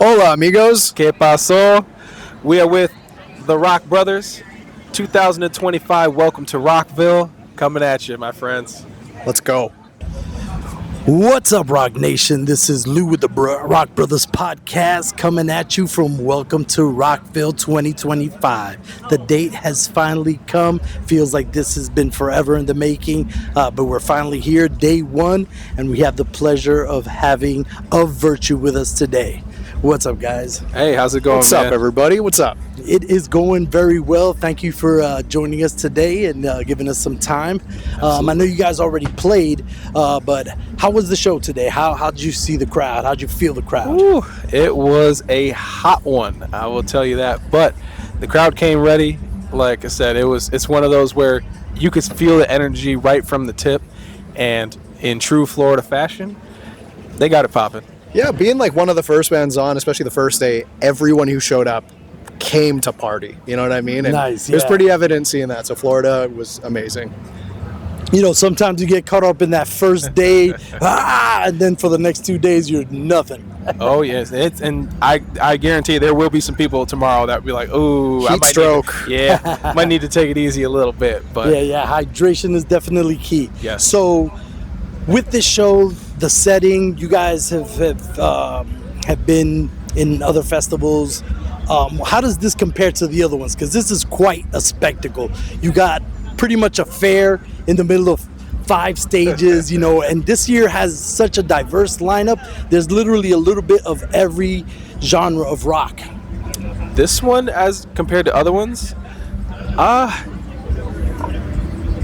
Hola, amigos. ¿Qué pasó? We are with the Rock Brothers. 2025 Welcome to Rockville. Coming at you, my friends. Let's go. What's up, Rock Nation? This is Lou with the Rock Brothers podcast coming at you from Welcome to Rockville 2025. The date has finally come. Feels like this has been forever in the making, but we're finally here, day one, and we have the pleasure of having Of Virtue with us today. What's up, guys? Hey, how's it going, What's man? up, everybody? What's up? It is going very well. Thank you for joining us today and giving us some time. I know you guys already played, but how was the show today? How did you see the crowd? How did you feel the crowd? Ooh, it was a hot one, I will tell you that. But the crowd came ready. Like I said, it's one of those where you could feel the energy right from the tip, and in true Florida fashion, they got it popping. Yeah, being like one of the first bands on, especially the first day, everyone who showed up came to party. You know what I mean? And Nice, it was yeah. pretty evident seeing that. So Florida was amazing. You know, sometimes you get caught up in that first day, and then for the next 2 days, you're nothing. Oh yes, and I guarantee there will be some people tomorrow that will be like, "Ooh, Heat stroke." Might need to take it easy a little bit." But Yeah, hydration is definitely key. Yes. So, with this show, the setting, you guys have been in other festivals. How does this compare to the other ones? Because this is quite a spectacle. You got pretty much a fair in the middle of 5 stages, you know, and this year has such a diverse lineup. There's literally a little bit of every genre of rock. this one, as compared to other ones,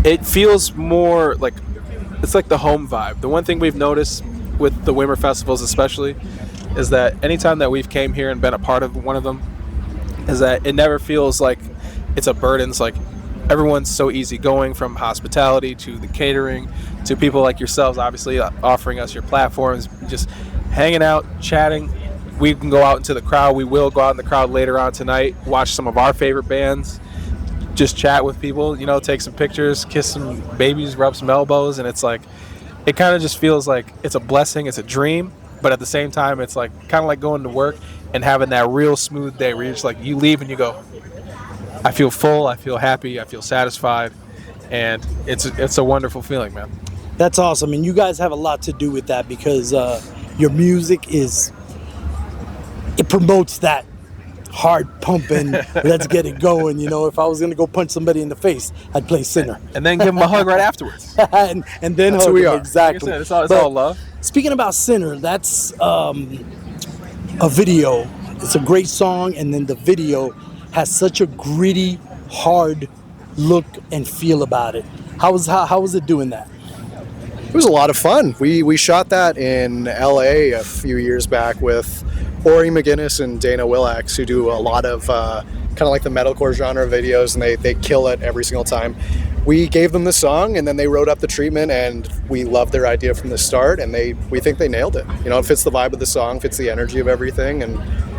it feels more like it's like the home vibe. The one thing we've noticed with the Wimmer festivals, especially, is that anytime that we've came here and been a part of one of them, is that it never feels like it's a burden. It's like everyone's so easygoing, from hospitality to the catering to people like yourselves, obviously offering us your platforms, just hanging out, chatting. We can go out into the crowd. We will go out in the crowd later on tonight, watch some of our favorite bands, just chat with people, you know, take some pictures, kiss some babies, rub some elbows, and it's like, it kind of just feels like it's a blessing, it's a dream, but at the same time, it's like kind of like going to work and having that real smooth day where you're just like, you leave and you go, I feel full, I feel happy, I feel satisfied, and it's a wonderful feeling, man. That's awesome, and you guys have a lot to do with that because your music it promotes that hard pumping. Let's get it going. You know, if I was gonna go punch somebody in the face, I'd play Sinner, And then give them a hug right afterwards. and then That's hug who we them. are. Exactly. Like I said, it's But all love. Speaking about Sinner, that's a video. It's a great song, and then the video has such a gritty, hard look and feel about it. How was it doing that? It was a lot of fun. We shot that in LA a few years back with Ori McGinnis and Dana Willax, who do a lot of kind of like the metalcore genre videos, and they kill it every single time. We gave them the song, and then they wrote up the treatment, and we loved their idea from the start, and we think they nailed it. You know, it fits the vibe of the song, fits the energy of everything, and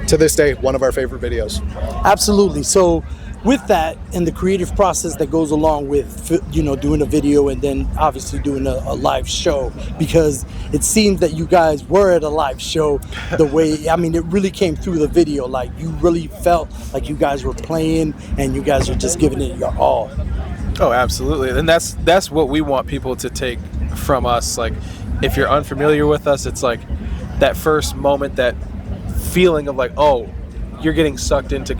to this day, one of our favorite videos. Absolutely. So with that and the creative process that goes along with, you know, doing a video and then obviously doing a live show, because it seems that you guys were at a live show the way, I mean, it really came through the video. Like, you really felt like you guys were playing and you guys were just giving it your all. Oh, absolutely. And that's what we want people to take from us. Like, if you're unfamiliar with us, it's like that first moment, that feeling of like, oh, you're getting sucked into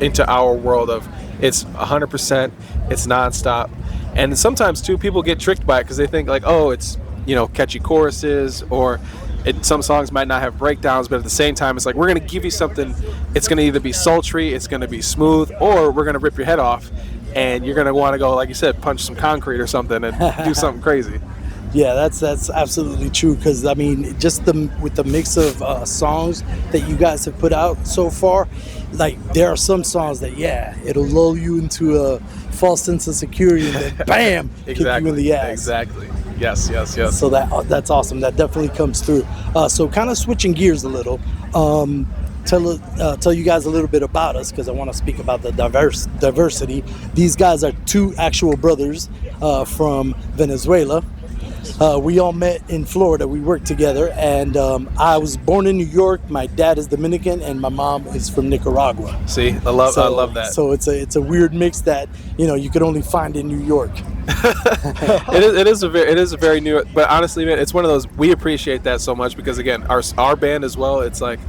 into our world of it's 100%, it's nonstop. And sometimes too, people get tricked by it because they think like, oh, it's, you know, catchy choruses, or some songs might not have breakdowns, but at the same time, it's like, we're going to give you something. It's going to either be sultry, it's going to be smooth, or we're going to rip your head off and you're going to want to go, like you said, punch some concrete or something and do something crazy. Yeah, that's absolutely true. Because I mean, just with the mix of songs that you guys have put out so far, like there are some songs that it'll lull you into a false sense of security, and then bam, kick you in the ass. Exactly. Yes. So that's awesome. That definitely comes through. So kind of switching gears a little. Tell you guys a little bit about us, because I want to speak about the diversity. These guys are 2 actual brothers from Venezuela. We all met in Florida. We worked together, and I was born in New York. My dad is Dominican, and my mom is from Nicaragua. See, I love that. So it's a weird mix that you could only find in New York. It is a very new, but honestly, man, it's one of those, we appreciate that so much because again, our band as well, it's like,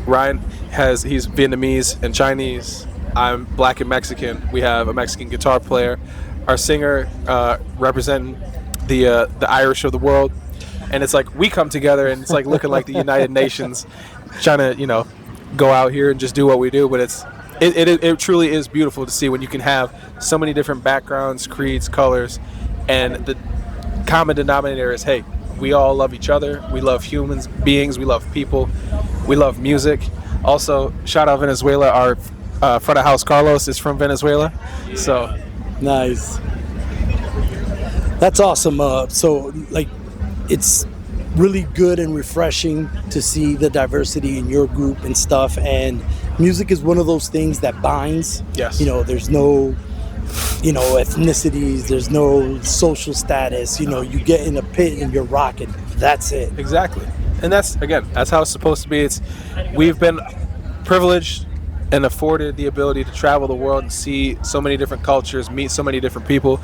Ryan he's Vietnamese and Chinese. I'm black and Mexican. We have a Mexican guitar player. Our singer representing the Irish of the world, and it's like we come together and it's like looking like the United Nations, trying to go out here and just do what we do. But it truly is beautiful to see when you can have so many different backgrounds, creeds, colors, and the common denominator is, hey, we all love each other. We love humans, beings. We love people. We love music. Also, shout out Venezuela. Our front of house Carlos is from Venezuela, so nice. That's awesome. So it's really good and refreshing to see the diversity in your group and stuff. And music is one of those things that binds. Yes. There's no, ethnicities. There's no social status. You get in a pit and you're rocking. That's it. Exactly. And that's how it's supposed to be. We've been privileged and afforded the ability to travel the world and see so many different cultures, meet so many different people.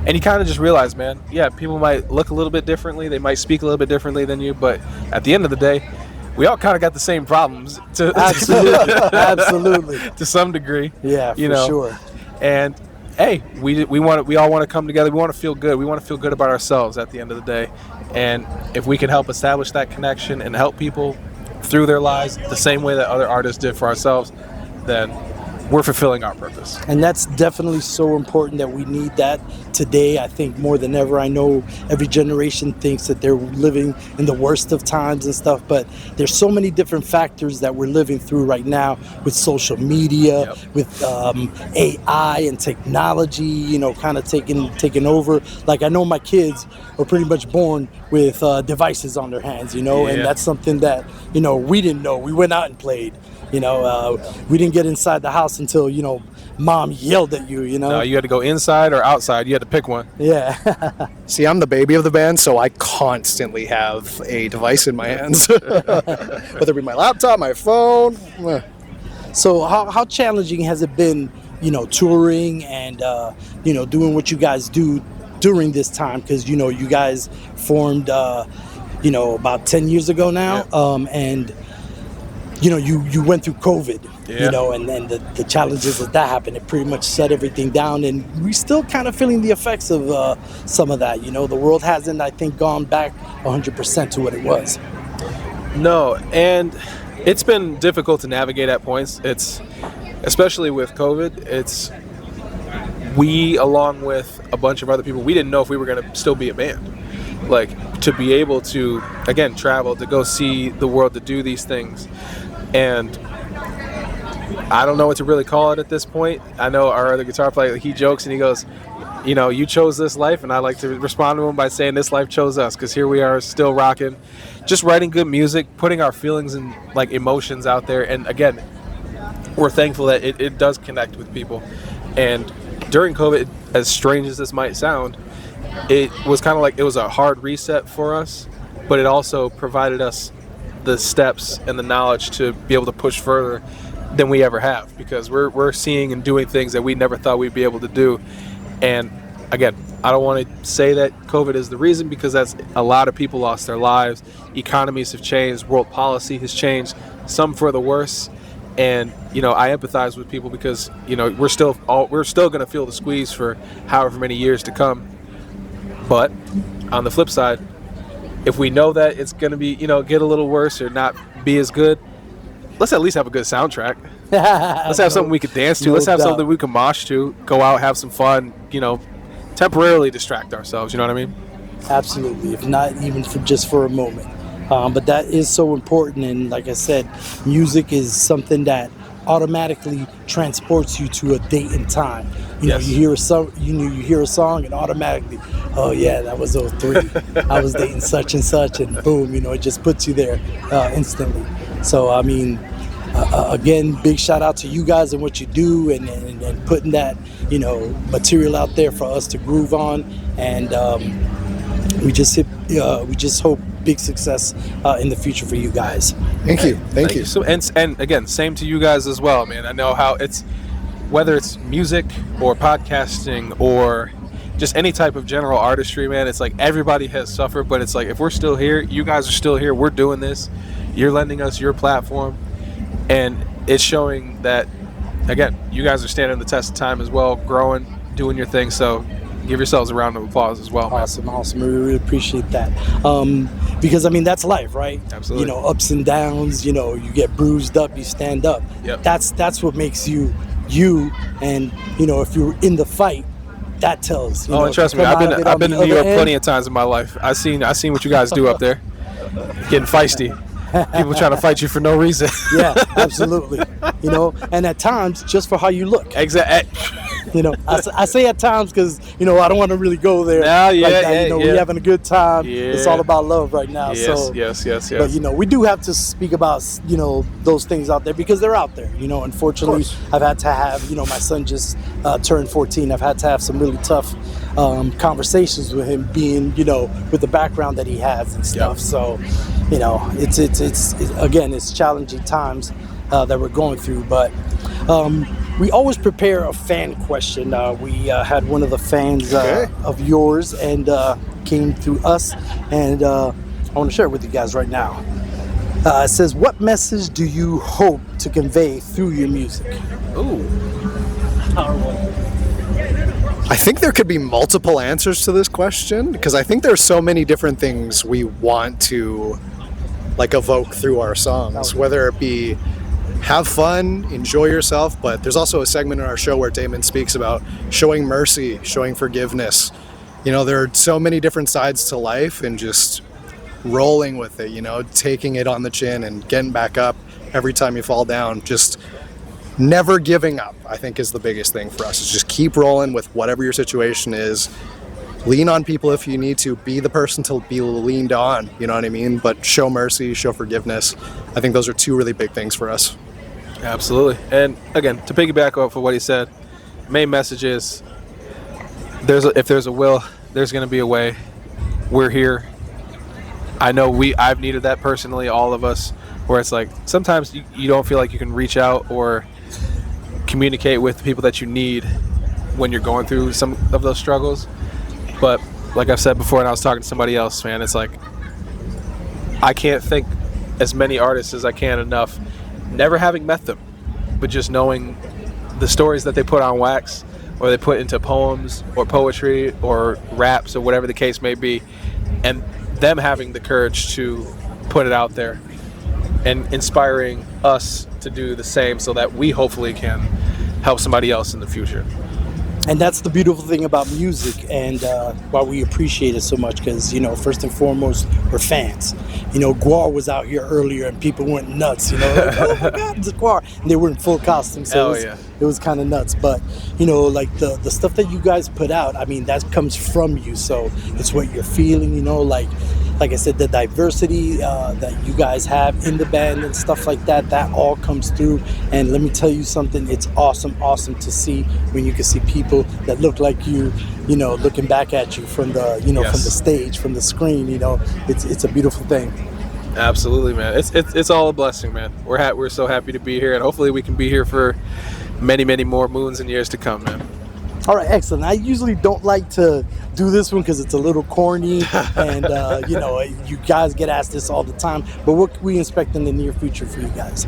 And you kind of just realize, man, yeah, people might look a little bit differently. They might speak a little bit differently than you. But at the end of the day, we all kind of got the same problems. Absolutely. Absolutely. To some degree. Yeah, for sure. And hey, we all want to come together. We want to feel good. We want to feel good about ourselves at the end of the day. And if we can help establish that connection and help people through their lives the same way that other artists did for ourselves, then we're fulfilling our purpose. And that's definitely so important that we need that today, I think, more than ever. I know every generation thinks that they're living in the worst of times and stuff, but there's so many different factors that we're living through right now with social media, with AI and technology, kind of taking over. Like, I know my kids were pretty much born with devices on their hands, and that's something that, we didn't know. We went out and played. We didn't get inside the house until, mom yelled at you, No, you had to go inside or outside. You had to pick one. Yeah. See, I'm the baby of the band, so I constantly have a device in my hands. Whether it be my laptop, my phone. So how challenging has it been, touring and, doing what you guys do during this time? Because, you guys formed, about 10 years ago now. Yeah. And you went through COVID, and then the challenges that happened, it pretty much shut everything down, and we're still kind of feeling the effects of some of that. The world hasn't, I think, gone back 100% to what it was. No, and it's been difficult to navigate at points. It's, especially with COVID, we, along with a bunch of other people, we didn't know if we were going to still be a band. Like, to be able to, again, travel, to go see the world, to do these things. And I don't know what to really call it at this point. I know our other guitar player, he jokes and he goes, you chose this life, and I like to respond to him by saying this life chose us, because here we are still rocking, just writing good music, putting our feelings and emotions out there. And again, we're thankful that it does connect with people. And during COVID, as strange as this might sound, it was kind of like it was a hard reset for us, but it also provided us the steps and the knowledge to be able to push further than we ever have, because we're seeing and doing things that we never thought we'd be able to do. And again, I don't want to say that COVID is the reason, because that's a lot of people lost their lives. Economies have changed. World policy has changed, some for the worse. And I empathize with people because we're still going to feel the squeeze for however many years to come. But on the flip side, if we know that it's going to be, get a little worse or not be as good, let's at least have a good soundtrack. Let's have something we could dance to. Let's have something we can mosh to, go out, have some fun, temporarily distract ourselves. You know what I mean? Absolutely. If not even for a moment. But that is so important. And like I said, music is something that automatically transports you to a date and time. You hear a song, you hear a song, and automatically, oh yeah, that was 03. I was dating such and such, and boom, it just puts you there instantly. So I mean, again, big shout out to you guys and what you do, and putting that material out there for us to groove on. And we just hope big success in the future for you guys. Thank you. Thank you. So, and again, same to you guys as well, man. I know how it's, whether it's music or podcasting or just any type of general artistry, man, it's like everybody has suffered, but it's like if we're still here, you guys are still here, we're doing this, you're lending us your platform, and it's showing that, again, you guys are standing the test of time as well, growing, doing your thing, so give yourselves a round of applause as well, man. Awesome. We really appreciate that. Because I mean, that's life, right? Absolutely. You know, ups and downs. You know, you get bruised up, you stand up. Yep. That's what makes you. And you know, if you're in the fight, that tells. You know, And trust me, I've been in New York plenty of times in my life. I seen what you guys do up there, getting feisty. People trying to fight you for no reason. Yeah, absolutely. You know, and at times just for how you look. Exactly. You know, I say at times because, you know, I don't want to really go there. Yeah, like that. You know, we're having a good time. Yeah. It's all about love right now. Yes. But, you know, we do have to speak about, you know, those things out there because they're out there. You know, unfortunately, I've had to have, you know, my son just turned 14. I've had to have some really tough conversations with him being, you know, with the background that he has and stuff. Yep. So, you know, it's again, it's challenging times that we're going through. But we always prepare a fan question. We had one of the fans of yours and came through us, and I want to share it with you guys right now. It says, what message do you hope to convey through your music? Ooh. I think there could be multiple answers to this question because I think there's so many different things we want to like evoke through our songs, whether it be have fun, enjoy yourself, but there's also a segment in our show where Damon speaks about showing mercy, showing forgiveness. You know, there are so many different sides to life and just rolling with it, you know, taking it on the chin and getting back up every time you fall down. Just never giving up, I think, is the biggest thing for us. Is just keep rolling with whatever your situation is. Lean on people if you need to. Be the person to be leaned on, you know what I mean? But show mercy, show forgiveness. I think those are two really big things for us. Absolutely. And again, to piggyback off of what he said, main message is if there's a will, there's going to be a way. We're here. I know I've needed that personally, all of us, where it's like sometimes you don't feel like you can reach out or communicate with people that you need when you're going through some of those struggles. But like I've said before, and I was talking to somebody else, man, it's like I can't think as many artists as I can enough, never having met them, but just knowing the stories that they put on wax or they put into poems or poetry or raps or whatever the case may be, and them having the courage to put it out there and inspiring us to do the same so that we hopefully can help somebody else in the future. And that's the beautiful thing about music, and why we appreciate it so much, because, you know, first and foremost, we're fans. You know, Guar was out here earlier and people went nuts, you know, like, oh my God, it's Guar. And they were in full costume, so it was kind of nuts. But, you know, like the stuff that you guys put out, I mean, that comes from you, so it's what you're feeling, you know, like I said, the diversity that you guys have in the band and stuff like that, that all comes through. And let me tell you something, it's awesome to see when you can see people that look like you know, looking back at you from the, you know, from the stage, from the screen, you know, it's a beautiful thing. Absolutely, man. It's all a blessing, man. We're so happy to be here, and hopefully we can be here for many, many more moons and years to come, man. All right, excellent. I usually don't like to do this one because it's a little corny, and you know, you guys get asked this all the time. But what can we expect in the near future for you guys?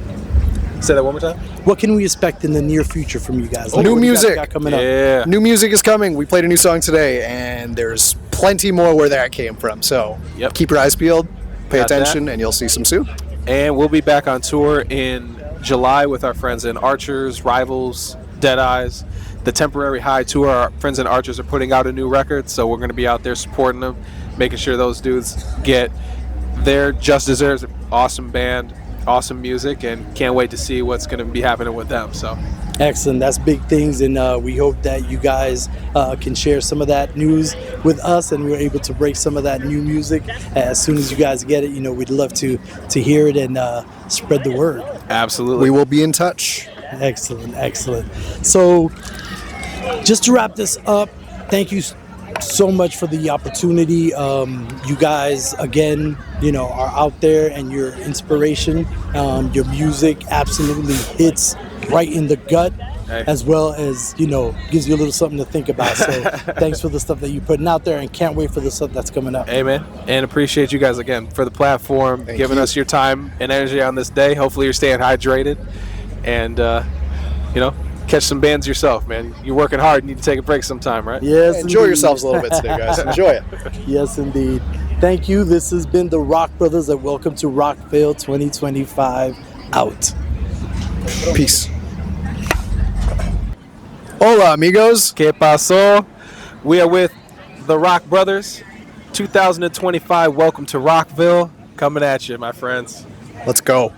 Say that one more time. What can we expect in the near future from you guys? New music coming up. Yeah. New music is coming. We played a new song today, and there's plenty more where that came from. So keep your eyes peeled, pay attention, and you'll see some soon. And we'll be back on tour in July with our friends in Archers, Rivals, Dead Eyes. The Temporary High tour, our friends in Archers are putting out a new record, so we're going to be out there supporting them, making sure those dudes get their just deserves. Awesome band, awesome music, and can't wait to see what's going to be happening with them. So excellent. That's big things, and we hope that you guys can share some of that news with us, and we're able to break some of that new music as soon as you guys get it. You know, we'd love to hear it and spread the word. Absolutely. We will be in touch. Excellent. So just to wrap this up, thank you so much for the opportunity. You guys, again, are out there, and your inspiration, your music absolutely hits right in the gut, as well as, gives you a little something to think about. So thanks for the stuff that you're putting out there, and can't wait for the stuff that's coming up. Amen. And appreciate you guys again for the platform, giving us your time and energy on this day. Hopefully you're staying hydrated and, catch some bands yourself, man. You're working hard. You need to take a break sometime, right? Yes. Enjoy yourselves a little bit today, guys. Enjoy it. Yes, indeed. Thank you. This has been the Rock Brothers at Welcome to Rockville 2025. Out. Peace. Hola, amigos. ¿Qué pasó? We are with the Rock Brothers. 2025 Welcome to Rockville. Coming at you, my friends. Let's go.